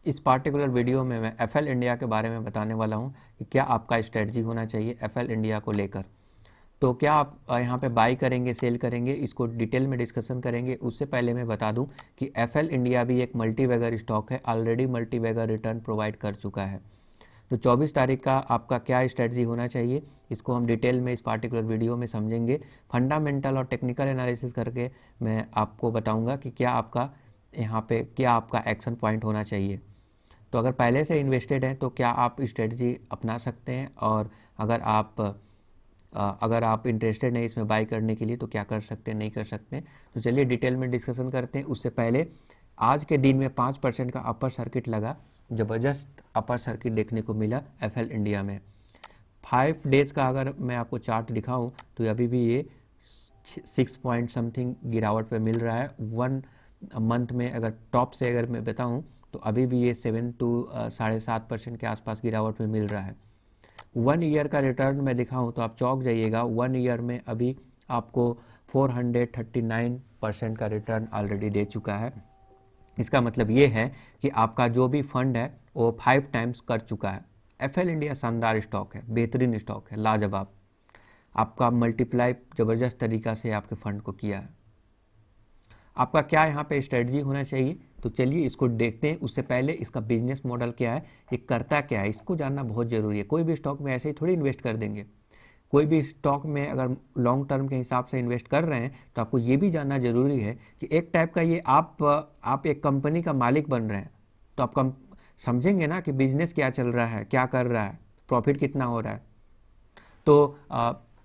इस particular video में मैं एफएल इंडिया के बारे में बताने वाला हूं कि क्या आपका स्ट्रेटजी होना चाहिए एफएल इंडिया को लेकर। तो क्या आप यहाँ पे बाई करेंगे, सेल करेंगे, इसको डिटेल में डिस्कशन करेंगे। उससे पहले मैं बता दूं कि एफएल इंडिया भी एक मल्टीबैगर स्टॉक है, ऑलरेडी मल्टीबैगर रिटर्न प्रोवाइड कर चुका है। तो 24 तारीख का आपका क्या स्ट्रेटजी होना चाहिए, इसको हम डिटेल में इस पार्टिकुलर वीडियो में समझेंगे। फंडामेंटल और टेक्निकल एनालिसिस करके मैं आपको बताऊंगा कि क्या आपका यहाँ पे क्या आपका एक्शन पॉइंट होना चाहिए। तो अगर पहले से इन्वेस्टेड हैं तो क्या आप स्ट्रेटजी अपना सकते हैं, और अगर आप इंटरेस्टेड हैं इसमें बाई करने के लिए तो क्या कर सकते हैं, नहीं कर सकते हैं। तो चलिए डिटेल में डिस्कशन करते हैं। उससे पहले आज के दिन में 5% का अपर सर्किट लगा, ज़बरदस्त अपर सर्किट देखने को मिला एफएल इंडिया में। 5 डेज़ का अगर मैं आपको चार्ट दिखाऊं तो अभी भी ये 6 पॉइंट समथिंग गिरावट पे मिल रहा है। 1 मंथ में अगर टॉप से अगर मैं बताऊं तो अभी भी ये 7 to 7.5% के आसपास गिरावट में मिल रहा है। 1 ईयर का रिटर्न मैं दिखाऊं तो आप चौंक जाइएगा। 1 ईयर में अभी आपको 439% का रिटर्न ऑलरेडी दे चुका है। इसका मतलब ये है कि आपका जो भी फंड है वो 5 टाइम्स कर चुका है। एफएल इंडिया शानदार स्टॉक है, बेहतरीन स्टॉक है, लाजवाब। आपका मल्टीप्लाई ज़बरदस्त तरीका से आपके फंड को किया है। आपका क्या यहाँ पे स्ट्रेटजी होना चाहिए, तो चलिए इसको देखते हैं। उससे पहले इसका बिजनेस मॉडल क्या है, ये करता क्या है, इसको जानना बहुत ज़रूरी है। कोई भी स्टॉक में ऐसे ही थोड़ी इन्वेस्ट कर देंगे। कोई भी स्टॉक में अगर लॉन्ग टर्म के हिसाब से इन्वेस्ट कर रहे हैं तो आपको ये भी जानना जरूरी है कि एक टाइप का ये आप एक कंपनी का मालिक बन रहे हैं। तो आप समझेंगे ना कि बिजनेस क्या चल रहा है, क्या कर रहा है, प्रॉफिट कितना हो रहा है। तो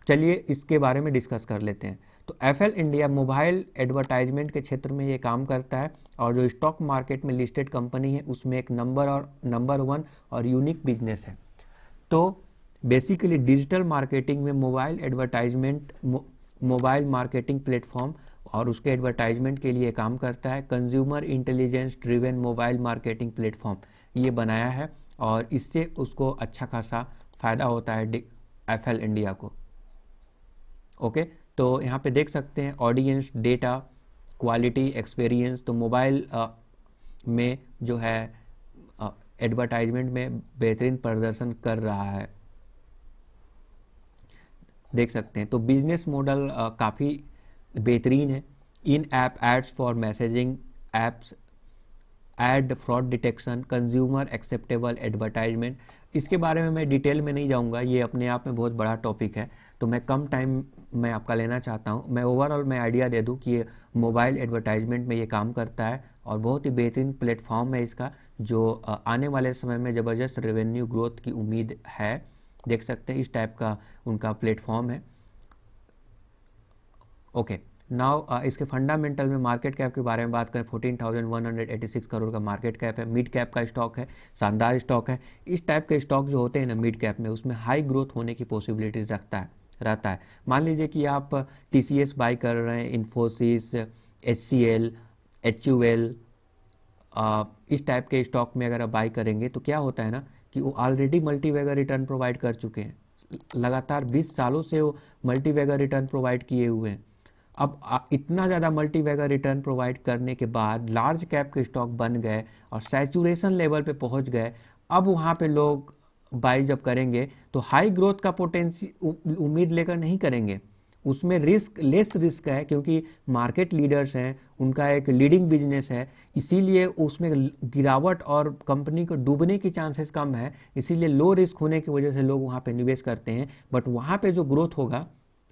चलिए इसके बारे में डिस्कस कर लेते हैं। तो एफएल इंडिया मोबाइल एडवर्टाइजमेंट के क्षेत्र में ये काम करता है, और जो स्टॉक मार्केट में लिस्टेड कंपनी है उसमें एक नंबर 1 और यूनिक बिजनेस है। तो बेसिकली डिजिटल मार्केटिंग में mobile advertisement, mobile marketing platform और उसके एडवर्टाइजमेंट के लिए काम करता है। Consumer intelligence driven mobile marketing platform ये बनाया है, और इससे उसको अच्छा खासा फ़ायदा होता है एफएल इंडिया को। ओके, तो यहाँ पे देख सकते हैं ऑडियंस, डेटा, क्वालिटी, एक्सपीरियंस। तो मोबाइल में जो है एडवर्टाइजमेंट में बेहतरीन प्रदर्शन कर रहा है, देख सकते हैं। तो बिजनेस मॉडल काफ़ी बेहतरीन है। In app ads for messaging apps, ad fraud detection, consumer acceptable advertisement. इसके बारे में मैं डिटेल में नहीं जाऊंगा, ये अपने आप में बहुत बड़ा टॉपिक है, तो मैं कम टाइम मैं आपका लेना चाहता हूं। मैं ओवरऑल मैं आइडिया दे दूं कि ये मोबाइल एडवर्टाइजमेंट में ये काम करता है, और बहुत ही बेहतरीन प्लेटफॉर्म है इसका, जो आने वाले समय में ज़बरदस्त रेवेन्यू ग्रोथ की उम्मीद है। देख सकते हैं इस टाइप का उनका प्लेटफॉर्म है। ओके, नाउ इसके फंडामेंटल में मार्केट कैप के बारे में बात करें, 14,186 करोड़ का मार्केट कैप है। मिड कैप का स्टॉक है, शानदार स्टॉक है। इस टाइप के स्टॉक जो होते हैं ना मिड कैप में, उसमें हाई ग्रोथ होने की पॉसिबिलिटी रहता है। मान लीजिए कि आप टीसीएस बाई कर रहे हैं, इन्फोसिस, एचसीएल, एचयूएल, इस टाइप के स्टॉक में अगर आप बाई करेंगे तो क्या होता है ना कि वो ऑलरेडी मल्टीबैगर रिटर्न प्रोवाइड कर चुके हैं। लगातार 20 सालों से वो मल्टीबैगर रिटर्न प्रोवाइड किए हुए हैं। अब इतना ज़्यादा मल्टीबैगर रिटर्न प्रोवाइड करने के बाद लार्ज कैप के स्टॉक बन गए और सैचुरेशन लेवल पे पहुंच गए। अब वहाँ पे लोग बाई जब करेंगे तो हाई ग्रोथ का पोटेंशियल उम्मीद लेकर नहीं करेंगे। उसमें लेस रिस्क है, क्योंकि मार्केट लीडर्स हैं, उनका एक लीडिंग बिजनेस है, इसीलिए उसमें गिरावट और कंपनी को डूबने की चांसेस कम है। इसीलिए लो रिस्क होने की वजह से लोग वहाँ पे निवेश करते हैं। बट वहाँ पे जो ग्रोथ होगा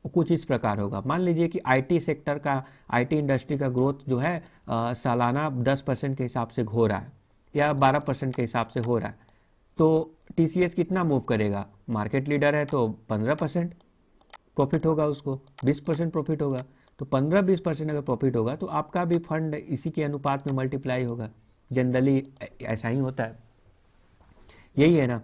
वो कुछ इस प्रकार होगा। मान लीजिए कि आईटी सेक्टर का, आईटी इंडस्ट्री का ग्रोथ जो है सालाना 10% के हिसाब से हो रहा है, या 12% के हिसाब से हो रहा है। तो टीसीएस कितना मूव करेगा? मार्केट लीडर है तो 15% प्रॉफिट होगा, उसको 20% प्रॉफिट होगा। तो 15-20% अगर प्रॉफिट होगा तो आपका भी फंड इसी के अनुपात में मल्टीप्लाई होगा। जनरली ऐसा ही होता है, यही है ना।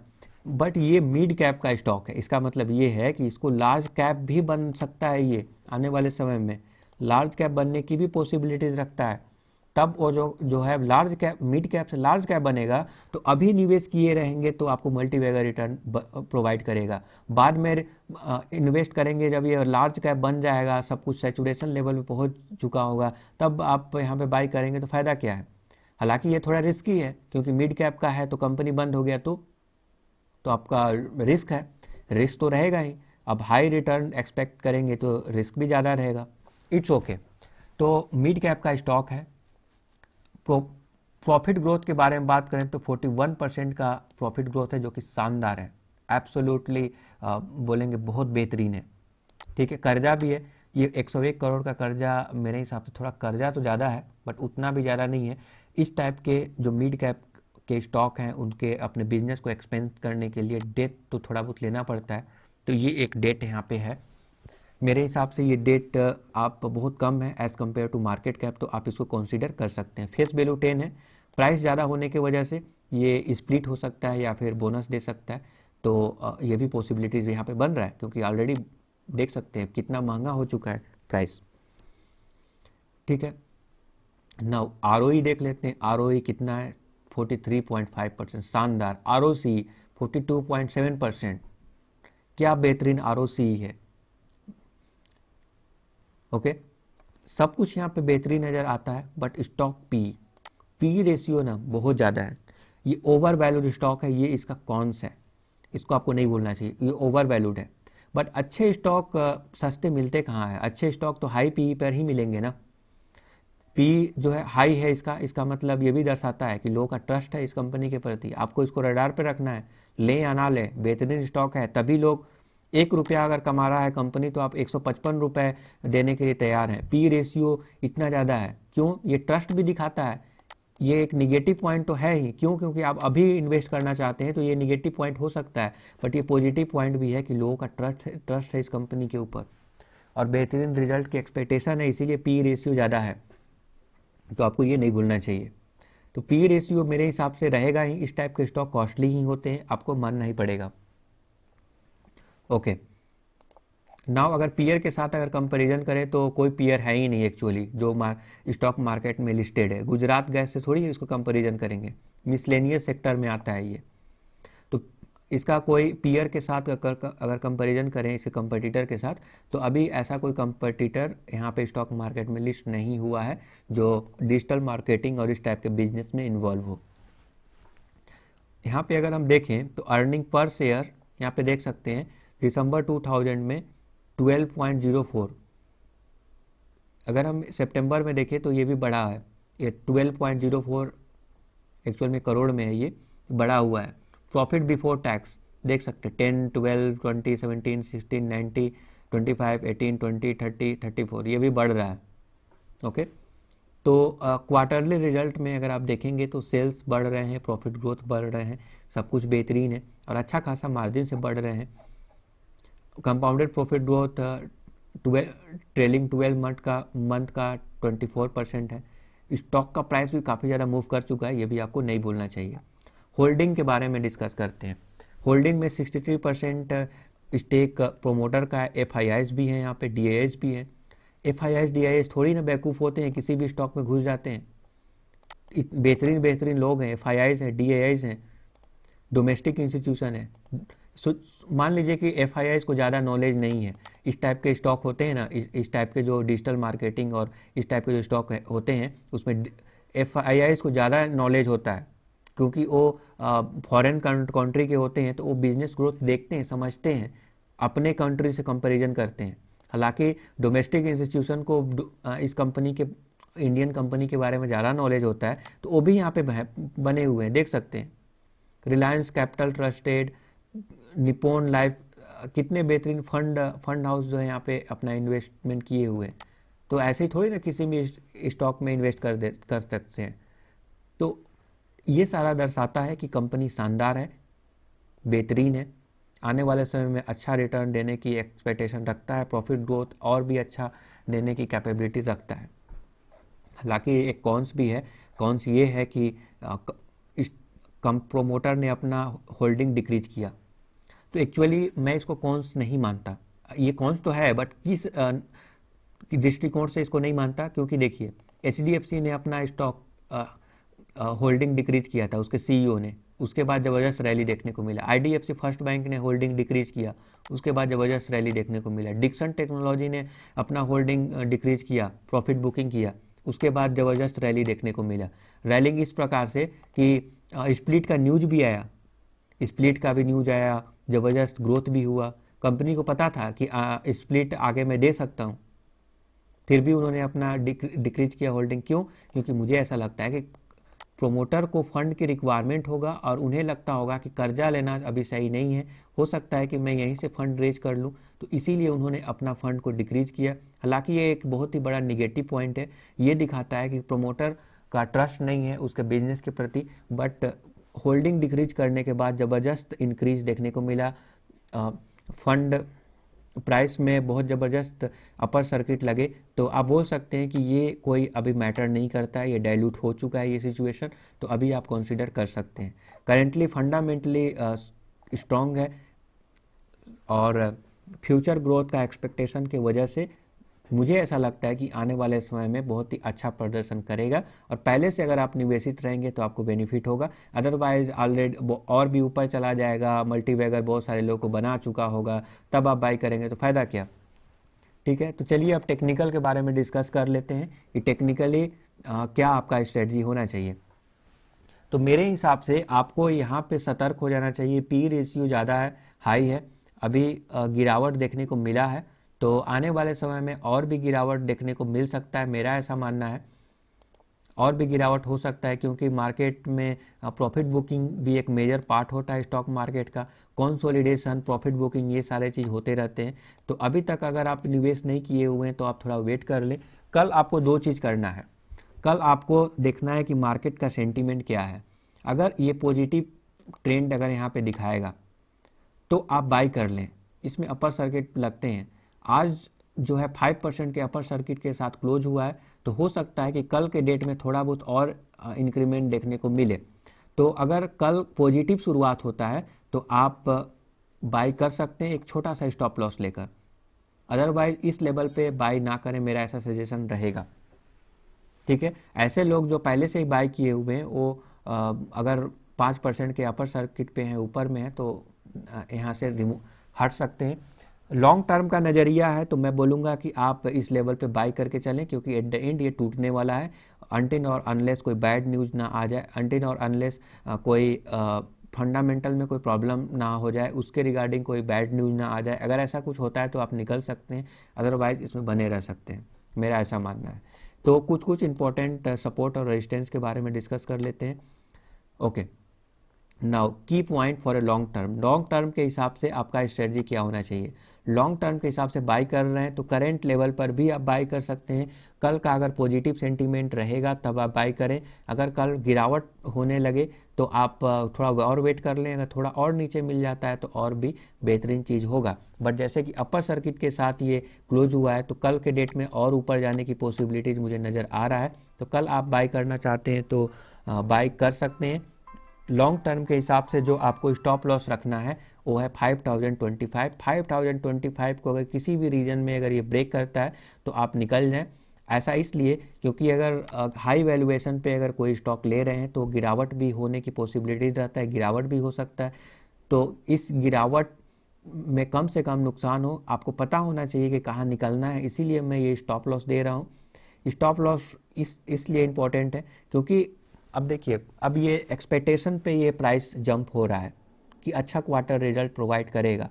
बट ये मिड कैप का स्टॉक है, इसका मतलब ये है कि इसको लार्ज कैप भी बन सकता है। ये आने वाले समय में लार्ज कैप बनने की भी पॉसिबिलिटीज रखता है। तब वो जो है लार्ज कैप, मिड कैप से लार्ज कैप बनेगा तो अभी निवेश किए रहेंगे तो आपको मल्टीबैगर रिटर्न प्रोवाइड करेगा। बाद में इन्वेस्ट करेंगे जब ये लार्ज कैप बन जाएगा, सब कुछ सैचुरेशन लेवल पे पहुंच चुका होगा, तब आप यहाँ पे बाई करेंगे तो फ़ायदा क्या है? हालांकि ये थोड़ा रिस्की है क्योंकि मिड कैप का है, तो कंपनी बंद हो गया तो आपका रिस्क है, रिस्क तो रहेगा ही। अब हाई रिटर्न एक्सपेक्ट करेंगे तो रिस्क भी ज़्यादा रहेगा। It's okay. तो मिड कैप का स्टॉक है। प्रॉफिट ग्रोथ के बारे में बात करें तो 41% का प्रॉफिट ग्रोथ है, जो कि शानदार है, एब्सोल्युटली बोलेंगे बहुत बेहतरीन है। ठीक है, कर्जा भी है, ये 101 करोड़ का कर्जा मेरे हिसाब से, थोड़ा कर्जा तो ज़्यादा है बट उतना भी ज़्यादा नहीं है। इस टाइप के जो मिड कैप के स्टॉक हैं उनके अपने बिजनेस को एक्सपेंड करने के लिए डेट तो थोड़ा बहुत लेना पड़ता है, तो ये एक डेट यहाँ पे है। मेरे हिसाब से ये डेट आप बहुत कम है as compared to market cap, तो आप इसको कंसीडर कर सकते हैं। फेस वैल्यू 10 है, प्राइस ज़्यादा होने की वजह से ये स्प्लिट हो सकता है या फिर बोनस दे सकता है, तो ये भी पॉसिबिलिटीज़ यहाँ पे बन रहा है क्योंकि ऑलरेडी देख सकते हैं कितना महंगा हो चुका है प्राइस। ठीक है, नाउ आरओई देख लेते हैं। आरओई कितना है? 43.5%, शानदार। आरओसी 42.7%, क्या बेहतरीन आरओसी है। ओके, सब कुछ यहाँ पे बेहतरीन नज़र आता है, बट स्टॉक पी रेशियो ना बहुत ज़्यादा है। ये ओवर वैल्यूड स्टॉक है, ये इसका कॉन्स है, इसको आपको नहीं बोलना चाहिए, ये ओवर वैल्यूड है। बट अच्छे स्टॉक सस्ते मिलते कहाँ हैं? अच्छे स्टॉक तो हाई पी पर ही मिलेंगे ना। पी जो है हाई है, इसका मतलब ये भी दर्शाता है कि लोगों का ट्रस्ट है इस कंपनी के प्रति। आपको इसको रडार पे रखना है, ले या ना ले, बेहतरीन स्टॉक है तभी लोग। 1 रुपया अगर कमा रहा है कंपनी तो आप 155 रुपये देने के लिए तैयार हैं। पी रेशियो इतना ज़्यादा है, क्यों? ये ट्रस्ट भी दिखाता है। ये एक निगेटिव पॉइंट तो है ही, क्यों? क्योंकि आप अभी इन्वेस्ट करना चाहते हैं तो ये निगेटिव पॉइंट हो सकता है, बट ये पॉजिटिव पॉइंट भी है कि लोगों का ट्रस्ट है इस कंपनी के ऊपर और बेहतरीन रिजल्ट की एक्सपेक्टेशन है, इसीलिए पी रेशियो ज़्यादा है, तो आपको ये नहीं भूलना चाहिए। तो पी रेशियो मेरे हिसाब से रहेगा ही, इस टाइप के स्टॉक कॉस्टली ही होते हैं, आपको मानना ही पड़ेगा। ओके, नाउ अगर पीयर के साथ अगर कंपैरिजन करें तो कोई पीयर है ही नहीं एक्चुअली जो स्टॉक मार्केट में लिस्टेड है। गुजरात गैस से थोड़ी इसको कंपैरिजन करेंगे, मिसलेनियस सेक्टर में आता है ये, तो इसका कोई पीयर के साथ अगर कंपैरिजन करें इसके कंपटीटर के साथ, तो अभी ऐसा कोई कंपटीटर यहाँ पे स्टॉक मार्केट में लिस्ट नहीं हुआ है जो डिजिटल मार्केटिंग और इस टाइप के बिजनेस में इन्वॉल्व हो। यहाँ पे अगर हम देखें तो अर्निंग पर शेयर यहाँ पे देख सकते हैं दिसंबर 2000 में 12.04, अगर हम सितंबर में देखें तो ये भी बढ़ा है, ये 12.04 एक्चुअल में करोड़ में है, ये बढ़ा हुआ है। प्रॉफिट बिफोर टैक्स देख सकते हैं 10, 12, 20, 17, 16, 90, 25, 18, 20, 30, 34, ये भी बढ़ रहा है। ओके, तो क्वार्टरली रिजल्ट में अगर आप देखेंगे तो सेल्स बढ़ रहे हैं, प्रॉफिट ग्रोथ बढ़ रहे हैं, सब कुछ बेहतरीन है और अच्छा खासा मार्जिन से बढ़ रहे हैं। Compounded profit growth trailing 12 month का 24% है। स्टॉक का प्राइस भी काफ़ी ज़्यादा मूव कर चुका है, ये भी आपको नहीं भूलना चाहिए। होल्डिंग के बारे में डिस्कस करते हैं। होल्डिंग में 63% स्टेक प्रोमोटर का है, FIIs भी हैं यहाँ पे, DIIs भी हैं। FIIs DIIs थोड़ी ना बेवकूफ़ होते हैं, किसी भी स्टॉक में घुस जाते हैं, बेहतरीन लोग हैं, FIIs हैं, DIIs हैं, डोमेस्टिक इंस्टीट्यूशन है। मान लीजिए कि FIIs को ज़्यादा नॉलेज नहीं है, इस टाइप के स्टॉक होते हैं ना, इस टाइप के जो डिजिटल मार्केटिंग और इस टाइप के जो स्टॉक होते हैं उसमें FIIs को ज़्यादा नॉलेज होता है क्योंकि वो फॉरेन कंट्री के होते हैं, तो वो बिजनेस ग्रोथ देखते हैं, समझते हैं, अपने कंट्री से कंपैरिजन करते हैं। हालांकि डोमेस्टिक इंस्टीट्यूशन को इस कंपनी के, इंडियन कंपनी के बारे में ज़्यादा नॉलेज होता है, तो वो भी यहाँ पे बने हुए हैं, देख सकते हैं। Reliance capital trusted, Nippon life, कितने बेहतरीन फंड हाउस जो है यहाँ पे अपना इन्वेस्टमेंट किए हुए हैं। तो ऐसे ही थोड़ी ना किसी भी स्टॉक में इन्वेस्ट कर सकते हैं। तो ये सारा दर्शाता है कि कंपनी शानदार है, बेहतरीन है, आने वाले समय में अच्छा रिटर्न देने की एक्सपेक्टेशन रखता है, प्रॉफिट ग्रोथ और भी अच्छा देने की कैपेबिलिटी रखता है। हालांकि एक कॉन्स भी है, कॉन्स ये है कि प्रोमोटर ने अपना होल्डिंग डिक्रीज किया, तो एक्चुअली मैं इसको कॉन्स नहीं मानता। ये कॉन्स तो है बट किस दृष्टिकोण से इसको नहीं मानता, क्योंकि देखिए HDFC ने अपना स्टॉक होल्डिंग डिक्रीज किया था, उसके CEO ने, उसके बाद ज़बरदस्त रैली देखने को मिला। IDFC फर्स्ट बैंक ने होल्डिंग डिक्रीज किया, उसके बाद ज़बरदस्त रैली देखने को मिला। डिक्सन टेक्नोलॉजी ने अपना होल्डिंग डिक्रीज किया, प्रॉफिट बुकिंग किया, उसके बाद ज़बरदस्त रैली देखने को मिला। रैलिंग इस प्रकार से कि स्प्लिट का न्यूज भी आया, स्प्लिट का भी न्यूज आया, ज़बरदस्त ग्रोथ भी हुआ। कंपनी को पता था कि स्प्लिट आगे मैं दे सकता हूँ, फिर भी उन्होंने अपना डिक्रीज किया होल्डिंग। क्यों? क्योंकि मुझे ऐसा लगता है कि प्रोमोटर को फंड की रिक्वायरमेंट होगा और उन्हें लगता होगा कि कर्जा लेना अभी सही नहीं है, हो सकता है कि मैं यहीं से फंड रेज कर लूँ, तो इसीलिए उन्होंने अपना फंड को डिक्रीज किया। हालांकि ये एक बहुत ही बड़ा निगेटिव पॉइंट है, ये दिखाता है कि प्रोमोटर का ट्रस्ट नहीं है उसके बिजनेस के प्रति। बट होल्डिंग डिक्रीज करने के बाद ज़बरदस्त इंक्रीज देखने को मिला, फंड प्राइस में बहुत ज़बरदस्त अपर सर्किट लगे। तो आप बोल सकते हैं कि ये कोई अभी मैटर नहीं करता है, ये डाइल्यूट हो चुका है ये सिचुएशन, तो अभी आप कंसीडर कर सकते हैं। करेंटली फंडामेंटली स्ट्रॉन्ग है और फ्यूचर ग्रोथ का एक्सपेक्टेशन की वजह से मुझे ऐसा लगता है कि आने वाले समय में बहुत ही अच्छा प्रदर्शन करेगा। और पहले से अगर आप निवेशित रहेंगे तो आपको बेनिफिट होगा, अदरवाइज ऑलरेडी और भी ऊपर चला जाएगा, मल्टीबैगर बहुत सारे लोगों को बना चुका होगा, तब आप बाई करेंगे तो फ़ायदा क्या। ठीक है, तो चलिए अब टेक्निकल के बारे में डिस्कस कर लेते हैं कि टेक्निकली क्या आपका स्ट्रेटजी होना चाहिए। तो मेरे हिसाब से आपको यहाँ पे सतर्क हो जाना चाहिए। पी रेशियो ज़्यादा है, हाई है, अभी गिरावट देखने को मिला है, तो आने वाले समय में और भी गिरावट देखने को मिल सकता है, मेरा ऐसा मानना है। और भी गिरावट हो सकता है क्योंकि मार्केट में प्रॉफिट बुकिंग भी एक मेजर पार्ट होता है स्टॉक मार्केट का, कंसोलिडेशन, प्रॉफिट बुकिंग, ये सारे चीज़ होते रहते हैं। तो अभी तक अगर आप निवेश नहीं किए हुए हैं तो आप थोड़ा वेट कर लें। कल आपको दो चीज़ करना है, कल आपको देखना है कि मार्केट का सेंटीमेंट क्या है। अगर ये पॉजिटिव ट्रेंड अगर यहाँ पे दिखाएगा तो आप बाई कर लें, इसमें अपर सर्किट लगते हैं। आज जो है 5% के अपर सर्किट के साथ क्लोज हुआ है, तो हो सकता है कि कल के डेट में थोड़ा बहुत और इंक्रीमेंट देखने को मिले। तो अगर कल पॉजिटिव शुरुआत होता है तो आप बाई कर सकते हैं एक छोटा सा स्टॉप लॉस लेकर, अदरवाइज इस लेवल पे बाई ना करें, मेरा ऐसा सजेशन रहेगा। ठीक है, ऐसे लोग जो पहले से ही बाई किए हुए हैं वो अगर 5% के अपर सर्किट पे हैं, ऊपर में है, तो यहाँ से हट सकते हैं। लॉन्ग टर्म का नज़रिया है तो मैं बोलूँगा कि आप इस लेवल पे बाई करके चलें, क्योंकि एट द एंड ये टूटने वाला है, अनटिल और अनलेस कोई बैड न्यूज़ ना आ जाए, अनटिल और अनलेस कोई फंडामेंटल में कोई प्रॉब्लम ना हो जाए, उसके रिगार्डिंग कोई बैड न्यूज़ ना आ जाए। अगर ऐसा कुछ होता है तो आप निकल सकते हैं, अदरवाइज इसमें बने रह सकते हैं, मेरा ऐसा मानना है। तो कुछ इंपॉर्टेंट सपोर्ट और रेजिस्टेंस के बारे में डिस्कस कर लेते हैं। ओके, नाउ की point for a long term. Long term के हिसाब से आपका स्ट्रेटजी क्या होना चाहिए? लॉन्ग टर्म के हिसाब से बाई कर रहे हैं तो करेंट लेवल पर भी आप बाई कर सकते हैं। कल का अगर पॉजिटिव सेंटीमेंट रहेगा तब आप बाई करें। अगर कल गिरावट होने लगे तो आप थोड़ा और वेट कर लें, अगर थोड़ा और नीचे मिल जाता है तो और भी बेहतरीन चीज़ होगा। बट जैसे कि अपर सर्किट के साथ ये क्लोज हुआ है तो कल के डेट में और ऊपर जाने की पॉसिबिलिटीज़ मुझे नज़र आ रहा है। तो कल आप बाई करना चाहते हैं तो बाई कर सकते हैं। लॉन्ग टर्म के हिसाब से जो आपको स्टॉप लॉस रखना है वो है 5025। 5025 को अगर किसी भी रीजन में अगर ये ब्रेक करता है तो आप निकल जाएं। ऐसा इसलिए क्योंकि अगर हाई वैल्यूएशन पे अगर कोई स्टॉक ले रहे हैं तो गिरावट भी होने की पॉसिबिलिटीज रहता है, गिरावट भी हो सकता है। तो इस गिरावट में कम से कम नुकसान हो, आपको पता होना चाहिए कि कहाँ निकलना है, इसीलिए मैं ये स्टॉप लॉस दे रहा हूँ। स्टॉप लॉस इसलिए इम्पोर्टेंट है क्योंकि अब देखिए, अब ये एक्सपेक्टेशन पे ये प्राइस जंप हो रहा है कि अच्छा क्वार्टर रिजल्ट प्रोवाइड करेगा,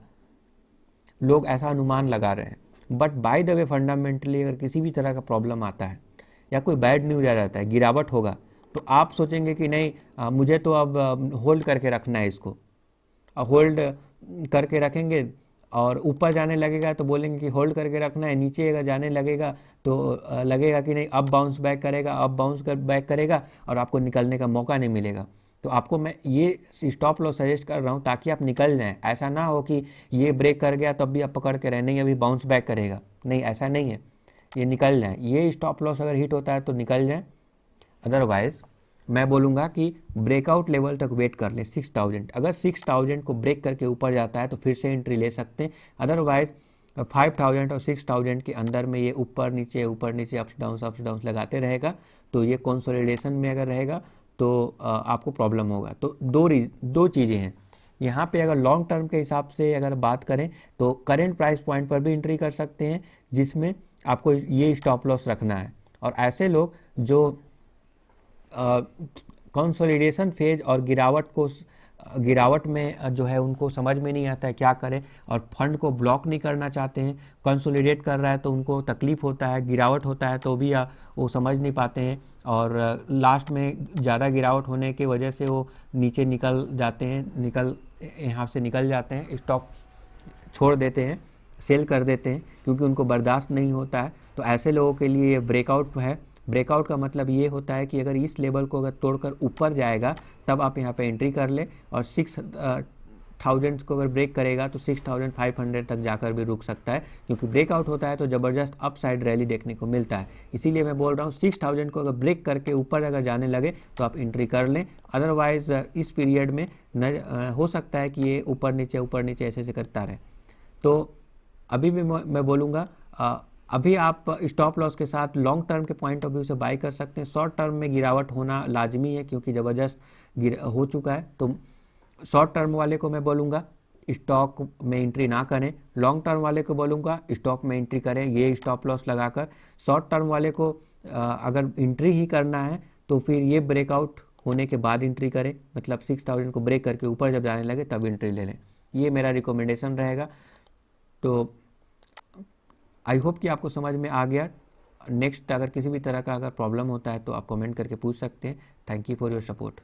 लोग ऐसा अनुमान लगा रहे हैं। But by the way fundamentally अगर किसी भी तरह का प्रॉब्लम आता है या कोई बैड न्यूज आ जाता है, गिरावट होगा, तो आप सोचेंगे कि नहीं मुझे तो अब होल्ड करके रखना है इसको, होल्ड करके रखेंगे और ऊपर जाने लगेगा तो बोलेंगे कि होल्ड करके रखना है, नीचे अगर जाने लगेगा तो लगेगा कि नहीं अब बाउंस बैक करेगा, अब बाउंस बैक करेगा और आपको निकलने का मौका नहीं मिलेगा। तो आपको मैं ये स्टॉप लॉस सजेस्ट कर रहा हूँ ताकि आप निकल जाएं। ऐसा ना हो कि ये ब्रेक कर गया तब भी आप पकड़ के रहने, अभी बाउंस बैक करेगा, नहीं ऐसा नहीं है, ये निकल जाए। ये स्टॉप लॉस अगर हिट होता है तो निकल जाए, अदरवाइज मैं बोलूँगा कि ब्रेकआउट लेवल तक वेट कर लें 6000। अगर 6000 को ब्रेक करके ऊपर जाता है तो फिर से एंट्री ले सकते हैं, अदरवाइज 5000 और 6000 के अंदर में ये ऊपर नीचे अप्स डाउन्स लगाते रहेगा। तो ये कंसोलिडेशन में अगर रहेगा तो आपको प्रॉब्लम होगा। तो दो चीज़ें हैं यहाँ पे। अगर लॉन्ग टर्म के हिसाब से अगर बात करें तो करेंट प्राइस पॉइंट पर भी एंट्री कर सकते हैं जिसमें आपको ये स्टॉप लॉस रखना है, और ऐसे लोग जो कंसोलिडेशन फेज और गिरावट में जो है उनको समझ में नहीं आता है क्या करें, और फंड को ब्लॉक नहीं करना चाहते हैं। कंसोलिडेट कर रहा है तो उनको तकलीफ होता है, गिरावट होता है तो भी वो समझ नहीं पाते हैं, और लास्ट में ज़्यादा गिरावट होने की वजह से वो नीचे निकल जाते हैं, यहाँ से निकल जाते हैं, स्टॉक छोड़ देते हैं, सेल कर देते हैं, क्योंकि उनको बर्दाश्त नहीं होता है। तो ऐसे लोगों के लिए ये ब्रेकआउट है। ब्रेकआउट का मतलब ये होता है कि अगर इस लेवल को अगर तोड़कर ऊपर जाएगा तब आप यहाँ पे एंट्री कर लें, और 6000 को अगर ब्रेक करेगा तो 6500 तक जाकर भी रुक सकता है, क्योंकि ब्रेकआउट होता है तो ज़बरदस्त अपसाइड रैली देखने को मिलता है। इसीलिए मैं बोल रहा हूँ 6000 को अगर ब्रेक करके ऊपर अगर जाने लगे तो आप एंट्री कर लें। अदरवाइज़ इस पीरियड में हो सकता है कि ये ऊपर नीचे ऐसे करता रहे। तो अभी भी मैं बोलूँगा, अभी आप स्टॉप लॉस के साथ लॉन्ग टर्म के पॉइंट ऑफ व्यू से बाई कर सकते हैं। शॉर्ट टर्म में गिरावट होना लाजमी है, क्योंकि ज़बरदस्त हो चुका है। तो शॉर्ट टर्म वाले को मैं बोलूँगा स्टॉक में एंट्री ना करें, लॉन्ग टर्म वाले को बोलूँगा स्टॉक में एंट्री करें ये स्टॉप लॉस लगाकर। शॉर्ट टर्म वाले को अगर एंट्री ही करना है तो फिर ये ब्रेकआउट होने के बाद एंट्री करें, मतलब 6000 को ब्रेक करके ऊपर जब जाने लगे तब एंट्री ले लें। ये मेरा रिकमेंडेशन रहेगा। तो आई होप कि आपको समझ में आ गया। नेक्स्ट अगर किसी भी तरह का अगर प्रॉब्लम होता है तो आप कमेंट करके पूछ सकते हैं। Thank you for your support.